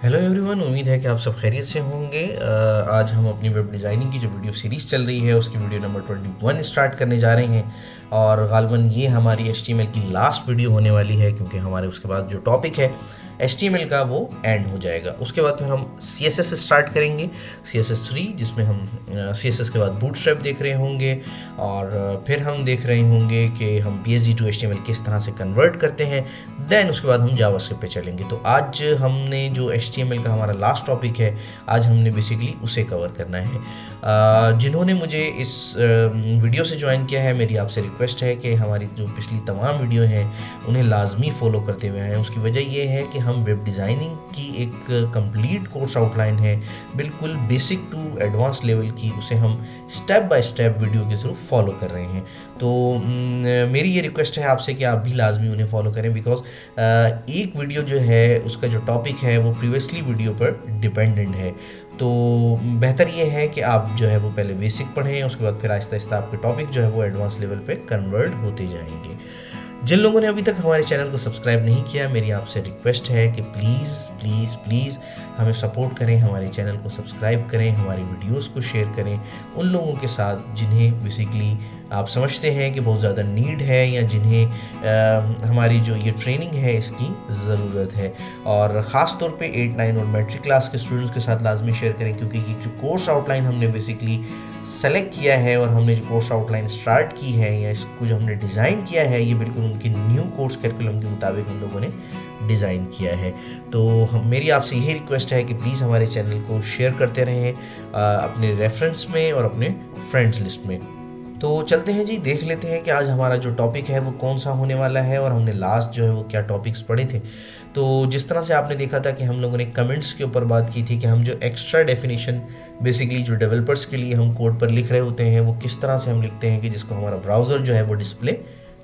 Hello everyone, उम्मीद है कि आप सब खैरियत से होंगे। आज हम अपनी वेब डिज़ाइनिंग की जो वीडियो सीरीज़ चल रही है उसकी वीडियो नंबर 21 स्टार्ट करने जा रहे हैं। और गालबन ये हमारी HTML की लास्ट वीडियो होने वाली है, क्योंकि हमारे उसके बाद जो टॉपिक है HTML का वो एंड हो जाएगा। उसके बाद फिर हम CSS स्टार्ट करेंगे, CSS3, जिसमें हम CSS के बाद बूटस्ट्रैप देख रहे होंगे। और फिर हम देख रहे होंगे कि हम PSD टू HTML किस तरह से कन्वर्ट करते हैं। देन उसके बाद हम जावास्क्रिप्ट पे चलेंगे। तो आज हमने जो HTML का हमारा लास्ट टॉपिक है, आज हमने बेसिकली उसे कवर करना है। जिन्होंने मुझे इस वीडियो से ज्वाइन किया है, मेरी आपसे रिक्वेस्ट है कि हमारी जो पिछली तमाम वीडियो हैं उन्हें लाजमी फॉलो करते हुए आएँ। उसकी वजह ये है कि हम वेब डिज़ाइनिंग की एक कंप्लीट कोर्स आउटलाइन है, बिल्कुल बेसिक टू एडवांस लेवल की, उसे हम स्टेप बाय स्टेप वीडियो के थ्रू फॉलो कर रहे हैं। तो मेरी ये रिक्वेस्ट है आपसे कि आप भी लाजमी उन्हें फॉलो करें, बिकॉज एक वीडियो जो है उसका जो टॉपिक है वो प्रीवियसली वीडियो पर डिपेंडेंट है। तो बेहतर ये है कि आप जो है वो पहले बेसिक पढ़ें, उसके बाद फिर आहिस्ता आहिस्ता आपके टॉपिक जो है वो एडवांस लेवल पे कन्वर्ट होते जाएंगे। जिन लोगों ने अभी तक हमारे चैनल को सब्सक्राइब नहीं किया, मेरी आपसे रिक्वेस्ट है कि प्लीज़ प्लीज़ प्लीज़ हमें सपोर्ट करें, हमारे चैनल को सब्सक्राइब करें, हमारी वीडियोस को शेयर करें उन लोगों के साथ जिन्हें बेसिकली आप समझते हैं कि बहुत ज़्यादा नीड है, या जिन्हें हमारी जो ये ट्रेनिंग है इसकी ज़रूरत है। और ख़ास तौर पे 8, 9 और मैट्रिक क्लास के स्टूडेंट्स के साथ लाजमी शेयर करें, क्योंकि ये जो कोर्स आउटलाइन हमने बेसिकली सेलेक्ट किया है और हमने जो कोर्स आउटलाइन स्टार्ट की है या इसको जो हमने डिज़ाइन किया है, ये बिल्कुल उनके न्यू कोर्स करिकुलम के मुताबिक हम लोगों ने डिज़ाइन किया है। तो मेरी आपसे यही रिक्वेस्ट है कि प्लीज़ हमारे चैनल को शेयर करते रहें अपने रेफरेंस में और अपने फ्रेंड्स लिस्ट में। तो चलते हैं जी, देख लेते हैं कि आज हमारा जो टॉपिक है वो कौन सा होने वाला है और हमने लास्ट जो है वो क्या टॉपिक्स पढ़े थे। तो जिस तरह से आपने देखा था कि हम लोगों ने कमेंट्स के ऊपर बात की थी कि हम जो एक्स्ट्रा डेफिनेशन बेसिकली जो डेवलपर्स के लिए हम कोड पर लिख रहे होते हैं वो किस तरह से हम लिखते हैं कि जिसको हमारा ब्राउज़र जो है वो डिस्प्ले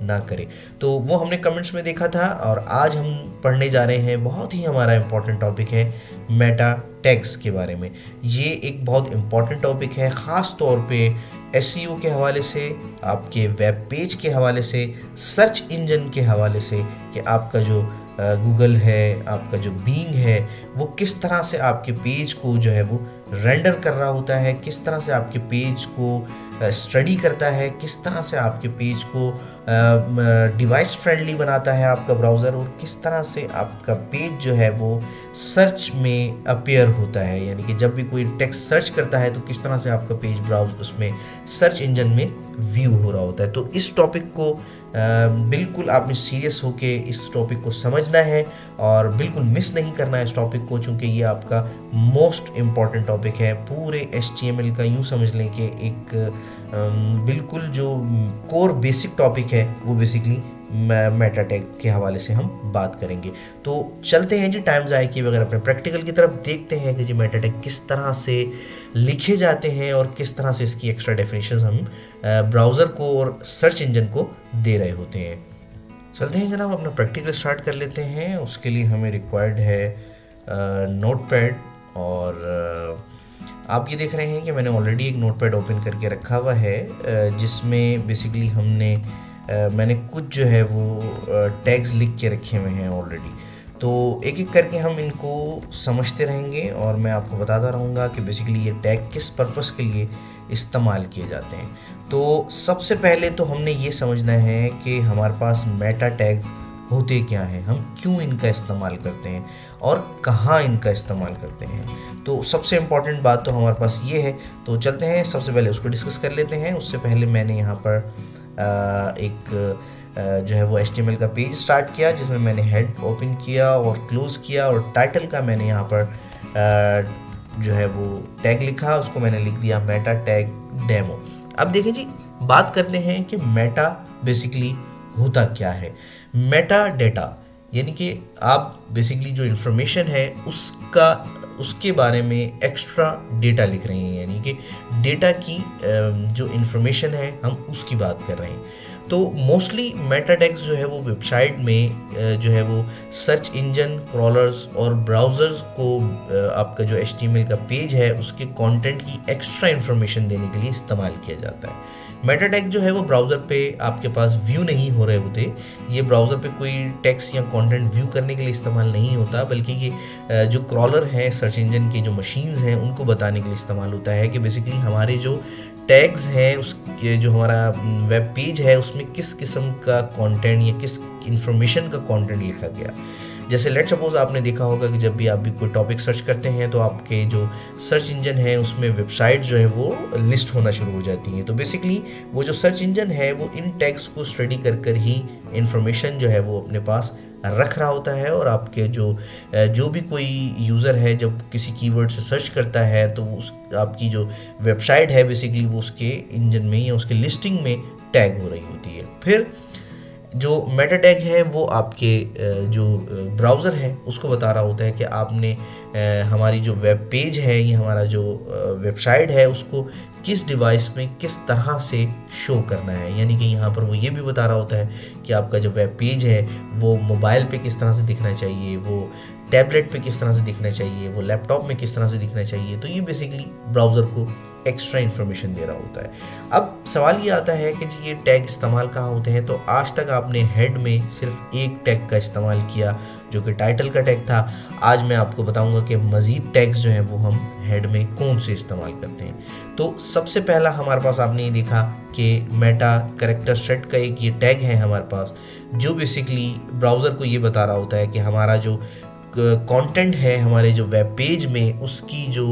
ना करे। तो वो हमने कमेंट्स में देखा था। और आज हम पढ़ने जा रहे हैं, बहुत ही हमारा इम्पॉर्टेंट टॉपिक है मेटा टैग्स के बारे में। ये एक बहुत इम्पॉर्टेंट टॉपिक है, ख़ास तौर पे SEO के हवाले से, आपके वेब पेज के हवाले से, सर्च इंजन के हवाले से, कि आपका जो गूगल है, आपका जो बीइंग है, वो किस तरह से आपके पेज को जो है वो रेंडर कर रहा होता है, किस तरह से आपके पेज को स्टडी करता है, किस तरह से आपके पेज को डिवाइस फ्रेंडली बनाता है आपका ब्राउज़र, और किस तरह से आपका पेज जो है वो सर्च में अपीयर होता है, यानी कि जब भी कोई टेक्स्ट सर्च करता है तो किस तरह से आपका पेज ब्राउज उसमें सर्च इंजन में व्यू हो रहा होता है। तो इस टॉपिक को बिल्कुल आपने सीरियस होके इस टॉपिक को समझना है और बिल्कुल मिस नहीं करना है इस टॉपिक को, चूँकि ये आपका मोस्ट इम्पॉर्टेंट टॉपिक है पूरे HTML का। यूँ समझ लें कि एक बिल्कुल जो कोर बेसिक टॉपिक है वो बेसिकली मेटा टैग के हवाले से हम बात करेंगे। तो चलते हैं जी, टाइम ज़ाया किए बगैर अपने प्रैक्टिकल की तरफ देखते हैं कि जी मेटा टैग किस तरह से लिखे जाते हैं और किस तरह से इसकी एक्स्ट्रा डेफिनेशंस हम ब्राउज़र को और सर्च इंजन को दे रहे होते हैं। चलते हैं जनाब, अपना प्रैक्टिकल स्टार्ट कर लेते हैं। उसके लिए हमें रिक्वायर्ड है नोटपैड, और आप ये देख रहे हैं कि मैंने ऑलरेडी एक नोटपैड ओपन करके रखा हुआ है, जिसमें बेसिकली मैंने कुछ जो है वो टैग्स लिख के रखे हुए हैं ऑलरेडी। तो एक एक करके हम इनको समझते रहेंगे और मैं आपको बताता रहूँगा कि बेसिकली ये टैग किस पर्पस के लिए इस्तेमाल किए जाते हैं। तो सबसे पहले तो हमने ये समझना है कि हमारे पास मेटा टैग होते क्या हैं, हम क्यों इनका इस्तेमाल करते हैं और कहाँ इनका इस्तेमाल करते हैं। तो सबसे इम्पॉर्टेंट बात तो हमारे पास ये है। तो चलते हैं, सबसे पहले उसको डिस्कस कर लेते हैं। उससे पहले मैंने यहाँ पर एक जो है वो HTML का पेज स्टार्ट किया, जिसमें मैंने हेड ओपन किया और क्लोज़ किया, और टाइटल का मैंने यहाँ पर जो है वो टैग लिखा, उसको मैंने लिख दिया मेटा टैग डेमो। अब देखिए जी, बात करते हैं कि मेटा बेसिकली होता क्या है। मेटा डेटा यानी कि आप बेसिकली जो इन्फॉर्मेशन है उसके बारे में एक्स्ट्रा डेटा लिख रहे हैं, यानी कि डेटा की जो इन्फॉर्मेशन है हम उसकी बात कर रहे हैं। तो मोस्टली मेटा टैग्स जो है वो वेबसाइट में जो है वो सर्च इंजन, क्रॉलर्स और ब्राउज़र्स को आपका जो HTML का पेज है उसके कंटेंट की एक्स्ट्रा इन्फॉर्मेशन देने के लिए इस्तेमाल किया जाता है। मेटा टैग जो है वो ब्राउज़र पे आपके पास व्यू नहीं हो रहे होते, ये ब्राउज़र पे कोई टेक्स्ट या कंटेंट व्यू करने के लिए इस्तेमाल नहीं होता, बल्कि ये जो क्रॉलर है सर्च इंजन की जो मशीन्स हैं उनको बताने के लिए इस्तेमाल होता है कि बेसिकली हमारे जो टैग्स हैं उसके जो हमारा वेब पेज है उसमें किस किस्म का कंटेंट या किस इंफॉर्मेशन का कंटेंट लिखा गया। जैसे लेट सपोज आपने देखा होगा कि जब भी आप भी कोई टॉपिक सर्च करते हैं तो आपके जो सर्च इंजन है उसमें वेबसाइट जो है वो लिस्ट होना शुरू हो जाती हैं। तो बेसिकली वो जो सर्च इंजन है वो इन टैग्स को स्टडी कर ही इंफॉर्मेशन जो है वो अपने पास रख रहा होता है, और आपके जो भी कोई यूज़र है जब किसी कीवर्ड से सर्च करता है तो उस आपकी जो वेबसाइट है बेसिकली वो उसके इंजन में या उसके लिस्टिंग में टैग हो रही होती है। फिर जो मेटा टैग है वो आपके जो ब्राउज़र है उसको बता रहा होता है कि आपने हमारी जो वेब पेज है या हमारा जो वेबसाइट है उसको किस डिवाइस में किस तरह से शो करना है। यानी कि यहाँ पर वो ये भी बता रहा होता है कि आपका जो वेब पेज है वो मोबाइल पे किस तरह से दिखना चाहिए, वो टैबलेट पे किस तरह से दिखना चाहिए, वो लैपटॉप में किस तरह से दिखना चाहिए। तो ये बेसिकली ब्राउज़र को एक्स्ट्रा इन्फॉर्मेशन दे रहा होता है। अब सवाल ये आता है कि जी ये टैग इस्तेमाल कहाँ होते हैं। तो आज तक आपने हेड में सिर्फ एक टैग का इस्तेमाल किया जो कि टाइटल का टैग था। आज मैं आपको बताऊंगा कि मज़ीद टैग्स जो हैं वो हम हेड में कौन से इस्तेमाल करते हैं। तो सबसे पहला हमारे पास आपने ये देखा कि मेटा कैरेक्टर सेट का एक ये टैग है हमारे पास, जो बेसिकली ब्राउज़र को ये बता रहा होता है कि हमारा जो कंटेंट है हमारे जो वेब पेज में उसकी जो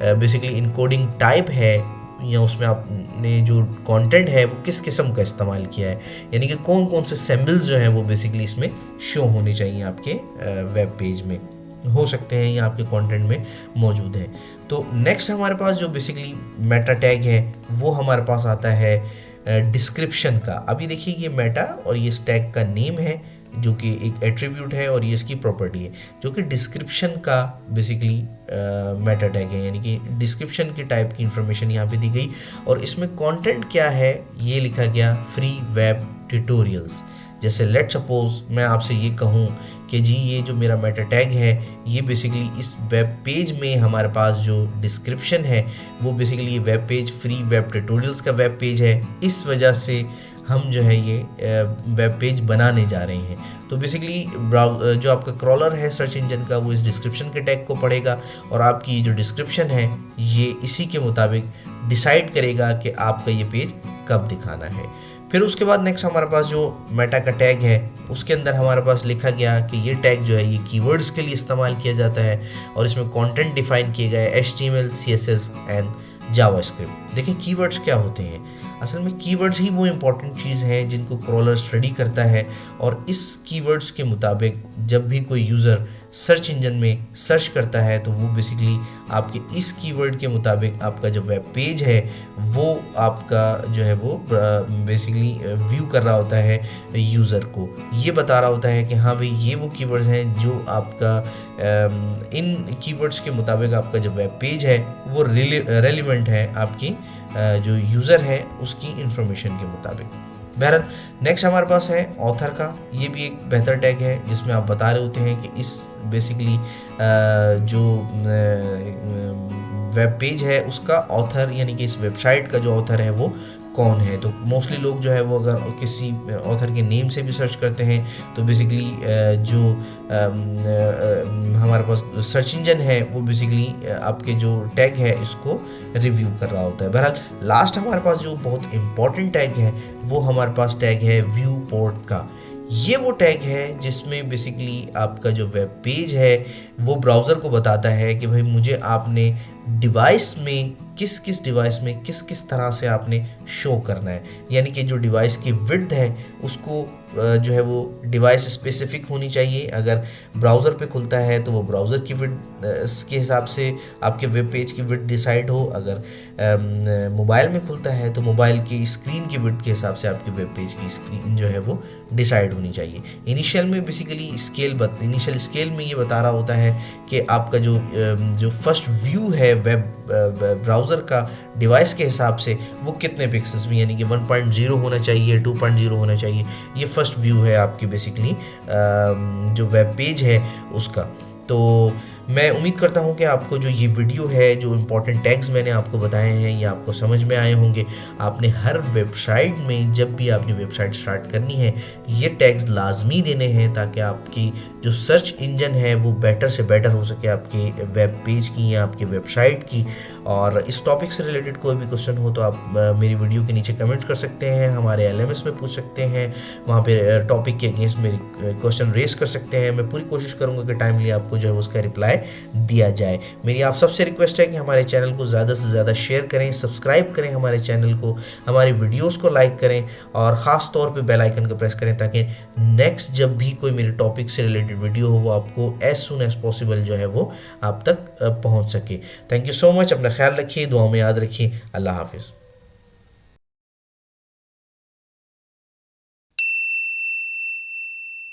बेसिकली इनकोडिंग टाइप है या उसमें आपने जो कंटेंट है वो किस किस्म का इस्तेमाल किया है, यानी कि कौन कौन से सिंबल्स जो हैं वो बेसिकली इसमें शो होने चाहिए आपके वेब पेज में, हो सकते हैं या आपके कंटेंट में मौजूद हैं। तो नेक्स्ट हमारे पास जो बेसिकली मेटा टैग है वो हमारे पास आता है डिस्क्रिप्शन का। अभी देखिए ये मेटा और ये इस टैग का नेम है जो कि एक एट्रीब्यूट है और ये इसकी प्रॉपर्टी है, जो कि डिस्क्रिप्शन का बेसिकली मेटा टैग है, यानी कि डिस्क्रिप्शन के टाइप की इंफॉर्मेशन यहाँ पे दी गई और इसमें कंटेंट क्या है ये लिखा गया फ्री वेब ट्यूटोरियल्स। जैसे लेट सपोज मैं आपसे ये कहूँ कि जी ये जो मेरा मेटा टैग है ये बेसिकली इस वेब पेज में हमारे पास जो डिस्क्रिप्शन है वो basically web page free web tutorials का वेब पेज है, इस वजह से हम जो है ये वेब पेज बनाने जा रहे हैं। तो बेसिकली जो आपका क्रॉलर है सर्च इंजन का वो इस डिस्क्रिप्शन के टैग को पढ़ेगा और आपकी जो डिस्क्रिप्शन है ये इसी के मुताबिक डिसाइड करेगा कि आपका ये पेज कब दिखाना है। फिर उसके बाद नेक्स्ट हमारे पास जो मेटा का टैग है उसके अंदर हमारे पास लिखा गया कि ये टैग जो है ये कीवर्ड्स के लिए इस्तेमाल किया जाता है और इसमें कंटेंट डिफाइन किए गए HTML, CSS एंड जावास्क्रिप्ट। देखिए कीवर्ड्स क्या होते हैं, असल में कीवर्ड्स ही वो इम्पॉर्टेंट चीज़ है जिनको क्रॉलर स्टडी करता है और इस कीवर्ड्स के मुताबिक जब भी कोई यूज़र सर्च इंजन में सर्च करता है तो वो बेसिकली आपके इस कीवर्ड के मुताबिक आपका जो वेब पेज है वो आपका जो है वो बेसिकली व्यू कर रहा होता है यूज़र को, ये बता रहा होता है कि हाँ भाई ये वो कीवर्ड्स हैं जो आपका इन कीवर्ड्स के मुताबिक आपका जो वेब पेज है वो रेलिवेंट है आपकी जो यूज़र है उसकी इंफॉर्मेशन के मुताबिक। बहरहाल नेक्स्ट हमारे पास है ऑथर का, ये भी एक बेहतर टैग है जिसमें आप बता रहे होते हैं कि इस बेसिकली जो वेब पेज है उसका ऑथर यानी कि इस वेबसाइट का जो ऑथर है वो कौन है। तो मोस्टली लोग जो है वो अगर किसी ऑथर के नेम से भी सर्च करते हैं तो बेसिकली जो हमारे पास सर्च इंजन है वो बेसिकली आपके जो टैग है इसको रिव्यू कर रहा होता है। बहरहाल लास्ट हमारे पास जो बहुत इम्पॉर्टेंट टैग है वो हमारे पास टैग है व्यू पोर्ट का। ये वो टैग है जिसमें बेसिकली आपका जो वेब पेज है वो ब्राउज़र को बताता है कि भाई मुझे आपने डिवाइस में किस डिवाइस में किस तरह से आपने शो करना है, यानी कि जो डिवाइस की विड्थ है उसको जो है वो डिवाइस स्पेसिफिक होनी चाहिए। अगर ब्राउज़र पे खुलता है तो वो ब्राउज़र की विड्थ के हिसाब से आपके वेब पेज की विड्थ डिसाइड हो, अगर मोबाइल में खुलता है तो मोबाइल की स्क्रीन की विड्थ के हिसाब से आपके वेब पेज की स्क्रीन जो है वो डिसाइड होनी चाहिए। इनिशियल में बेसिकली इनिशियल स्केल में ये बता रहा होता है कि आपका जो फर्स्ट व्यू है वेब ब्राउज़र का डिवाइस के हिसाब से वो कितने पिक्सेल्स में, यानी कि 1.0 होना चाहिए, 2.0 होना चाहिए। ये फर्स्ट व्यू है आपकी बेसिकली जो वेब पेज है उसका। तो मैं उम्मीद करता हूँ कि आपको जो ये वीडियो है, जो इम्पोर्टेंट टैग्स मैंने आपको बताए हैं, ये आपको समझ में आए होंगे। आपने हर वेबसाइट में जब भी आपने वेबसाइट स्टार्ट करनी है, ये टैग्स लाजमी देने हैं ताकि आपकी जो सर्च इंजन है वो बेटर से बेटर हो सके आपके वेब पेज की या आपकी वेबसाइट की। और इस टॉपिक से रिलेटेड कोई भी क्वेश्चन हो तो आप मेरी वीडियो के नीचे कमेंट कर सकते हैं, हमारे LMS में पूछ सकते हैं, वहाँ पे टॉपिक के अगेंस्ट मेरी क्वेश्चन रेस कर सकते हैं। मैं पूरी कोशिश करूँगा कि टाइमली आपको जो है उसका रिप्लाई दिया जाए। मेरी आप सबसे रिक्वेस्ट है कि हमारे चैनल को ज़्यादा से ज़्यादा शेयर करें, सब्सक्राइब करें हमारे चैनल को, हमारी वीडियोज़ को लाइक करें और ख़ास तौर पर बेल आइकन को प्रेस करें ताकि नेक्स्ट जब भी कोई मेरे टॉपिक से रिलेटेड वीडियो हो वो आपको एज सुन एज पॉसिबल जो है वो आप तक पहुँच सके। Thank you so much. अपना ख्याल रखिए, दुआ में याद रखिए। अल्लाह हाफिज़।